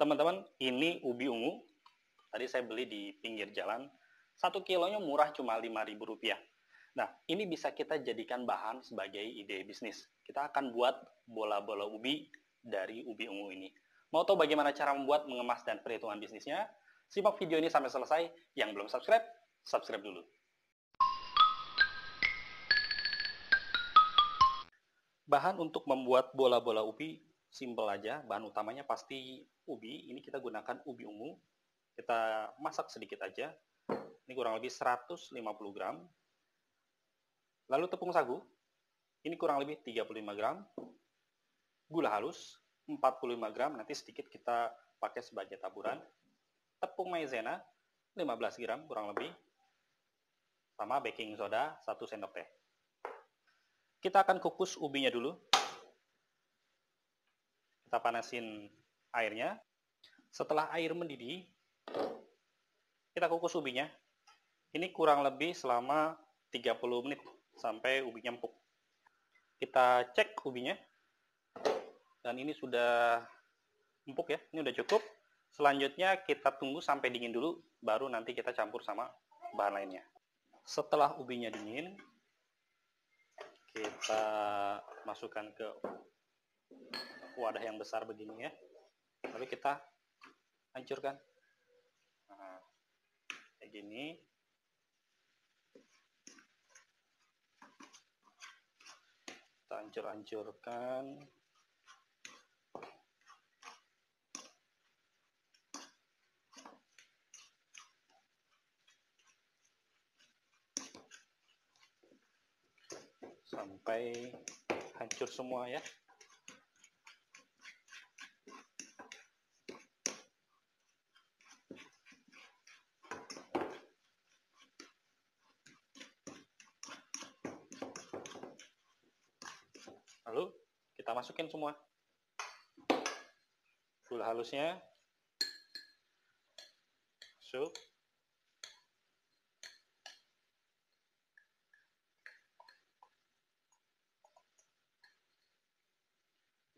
Teman-teman, ini ubi ungu. Tadi saya beli di pinggir jalan. 1 kilonya murah, cuma Rp5.000. Nah, ini bisa kita jadikan bahan sebagai ide bisnis. Kita akan buat bola-bola ubi dari ubi ungu ini. Mau tahu bagaimana cara membuat, mengemas, dan perhitungan bisnisnya? Simak video ini sampai selesai. Yang belum subscribe, subscribe dulu. Bahan untuk membuat bola-bola ubi simple aja. Bahan utamanya pasti ubi. Ini kita gunakan ubi ungu. Kita masak sedikit aja. Ini kurang lebih 150 gram. Lalu tepung sagu. Ini kurang lebih 35 gram. Gula halus 45 gram. Nanti sedikit kita pakai sebagai taburan. Tepung maizena 15 gram kurang lebih. Sama baking soda 1 sendok teh. Kita akan kukus ubinya dulu. Kita panasin airnya. Setelah air mendidih, kita kukus ubinya. Ini kurang lebih selama 30 menit sampai ubinya empuk. Kita cek ubinya. Dan ini sudah empuk ya. Ini udah cukup. Selanjutnya kita tunggu sampai dingin dulu, baru nanti kita campur sama bahan lainnya. Setelah ubinya dingin, kita masukkan ke wadah yang besar begini ya. Lalu kita hancurkan. Nah, kayak gini. Kita hancur-hancurkan. Sampai hancur semua ya. Lalu kita masukin semua. Gula halusnya masuk.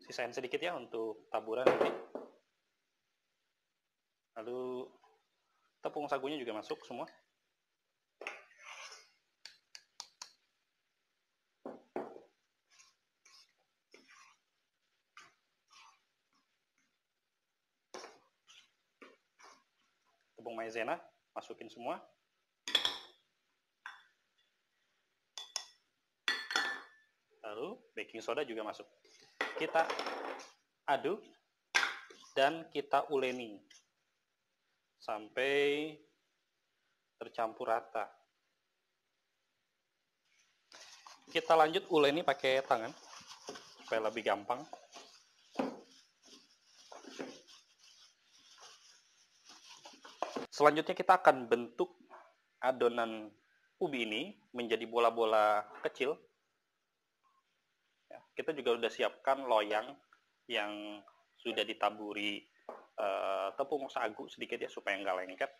Sisain sedikit ya untuk taburan nanti. Lalu tepung sagunya juga masuk semua. Tepung maizena masukin semua. Lalu baking soda juga masuk. Kita aduk dan kita uleni sampai tercampur rata. Kita lanjut uleni pakai tangan supaya lebih gampang. Selanjutnya kita akan bentuk adonan ubi ini menjadi bola-bola kecil. Kita juga sudah siapkan loyang yang sudah ditaburi tepung sagu sedikit ya supaya nggak lengket.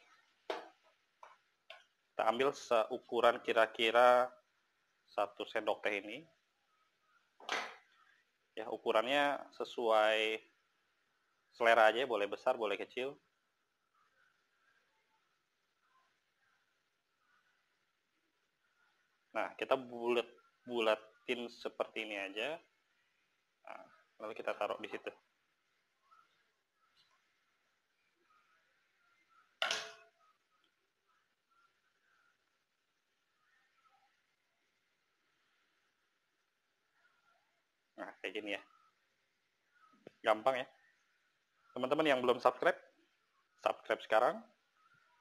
Kita ambil seukuran kira-kira 1 sendok teh ini. Ya, ukurannya sesuai selera aja, boleh besar, boleh kecil. Nah, kita bulatin seperti ini aja. Nah, lalu kita taruh di situ. Nah, kayak gini ya. Gampang ya. Teman-teman yang belum subscribe, subscribe sekarang.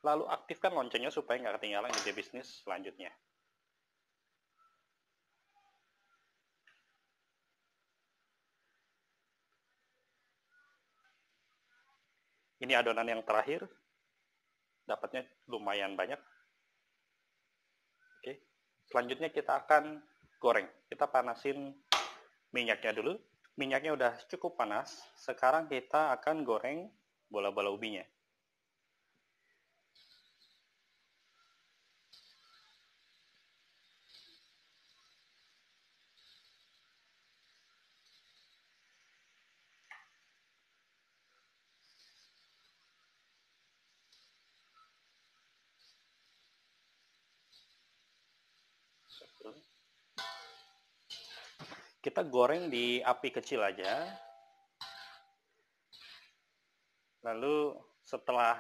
Lalu aktifkan loncengnya supaya nggak ketinggalan ide bisnis selanjutnya. Ini adonan yang terakhir. Dapatnya lumayan banyak. Oke. Selanjutnya kita akan goreng. Kita panasin minyaknya dulu. Minyaknya udah cukup panas. Sekarang kita akan goreng bola-bola ubinya. Kita goreng di api kecil aja. Lalu setelah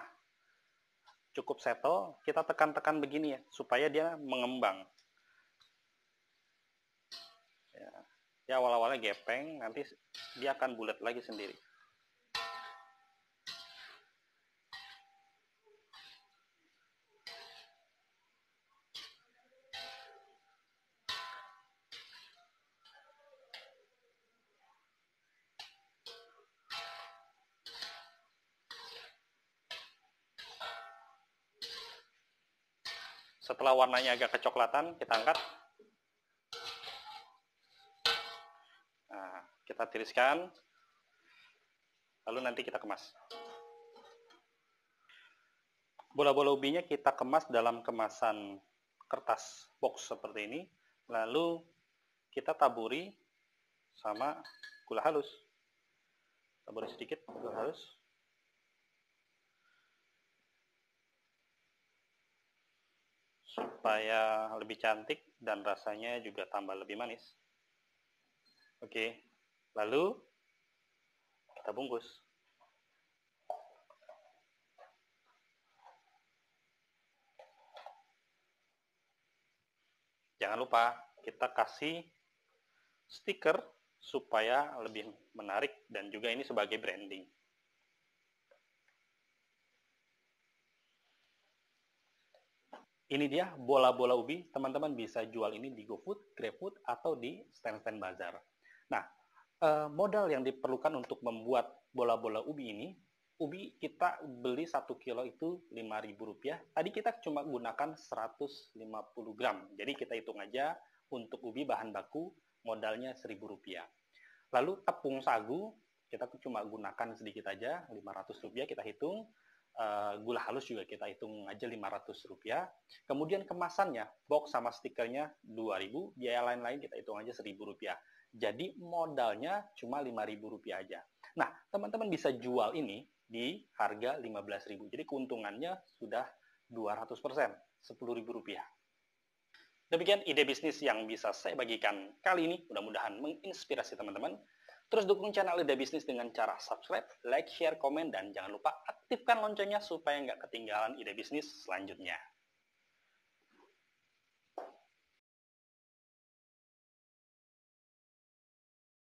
cukup settle, kita tekan-tekan begini ya, supaya dia mengembang. Ya awal-awalnya gepeng, nanti dia akan bulat lagi sendiri. Setelah warnanya agak kecoklatan, kita angkat. Nah, kita tiriskan. Lalu nanti kita kemas. Bola-bola ubinya kita kemas dalam kemasan kertas box seperti ini. Lalu kita taburi sama gula halus. Taburi sedikit gula halus. Supaya lebih cantik dan rasanya juga tambah lebih manis. Oke, lalu kita bungkus. Jangan lupa kita kasih stiker supaya lebih menarik dan juga ini sebagai branding. Ini dia bola-bola ubi, teman-teman bisa jual ini di GoFood, GrabFood, atau di stand-stand bazar. Nah, modal yang diperlukan untuk membuat bola-bola ubi ini, ubi kita beli 1 kilo itu Rp5.000. Tadi kita cuma gunakan 150 gram, jadi kita hitung aja untuk ubi bahan baku modalnya Rp1.000. Lalu tepung sagu, kita cuma gunakan sedikit aja, Rp500 kita hitung. Gula halus juga kita hitung aja Rp500. Kemudian kemasannya, box sama stikernya Rp2.000, biaya lain-lain kita hitung aja Rp1.000. Jadi modalnya cuma Rp5.000 aja. Nah, teman-teman bisa jual ini di harga Rp15.000. Jadi keuntungannya sudah 200%, Rp10.000. Demikian ide bisnis yang bisa saya bagikan kali ini. Mudah-mudahan menginspirasi teman-teman. Terus dukung channel Ide Bisnis dengan cara subscribe, like, share, komen, dan jangan lupa aktifkan loncengnya supaya nggak ketinggalan ide bisnis selanjutnya.